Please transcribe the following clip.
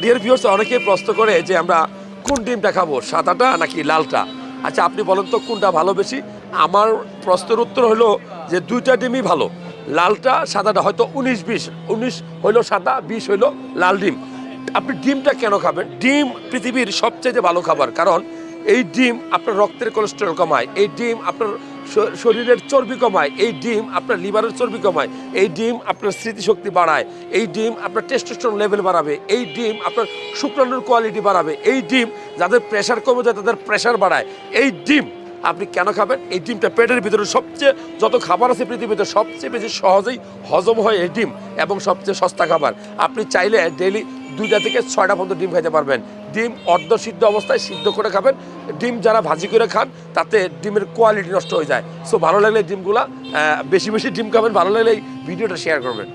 Dear viewers, অনেকেই প্রশ্ন করে যে আমরা কোন ডিমটা খাবো, সাদাটা নাকি লালটা। আচ্ছা, আপনি বলেন তো কোনটা ভালো বেশি। আমার প্রশ্নের উত্তর হলো যে দুইটা ডিমই ভালো। লালটা সাদাটা হয়তো 19-20, 19 হইলো সাদা, 20 হইলো লাল ডিম। আপনি ডিমটা কেন খাবেন? ডিম পৃথিবীর সবচেয়ে ভালো খাবার, কারণ এই ডিম আপনার রক্তের কোলেস্টেরল কমায়, এই ডিম আপনার শরীরের চর্বি কমায়, এই ডিম আপনার লিভারের চর্বি কমায়, এই ডিম আপনার স্মৃতিশক্তি বাড়ায়, এই ডিম আপনার টেস্টোস্টেরন লেভেল বাড়াবে, এই ডিম আপনার শুক্রাণুর কোয়ালিটি বাড়াবে, এই ডিম যাদের প্রেশার কমে যায় তাদের প্রেশার বাড়ায়। এই ডিম আপনি কেন খাবেন? এই ডিমটা পেটের ভিতরে সবচেয়ে, যত খাবার আছে পৃথিবীতে সবচেয়ে বেশি সহজেই হজম হয় এই ডিম, এবং সবচেয়ে সস্তা খাবার। আপনি চাইলে ডেইলি 2টা থেকে 6টা পর্যন্ত ডিম খাইতে পারবেন। ডিম অর্ধ সিদ্ধ অবস্থায় সিদ্ধ করে খাবেন। ডিম যারা ভাজি করে খান তাতে ডিমের কোয়ালিটি নষ্ট হয়ে যায়। সো ভালো লাগলে ডিমগুলা বেশি বেশি ডিম খাবেন, ভালো লাগলে এই ভিডিওটা শেয়ার করবেন।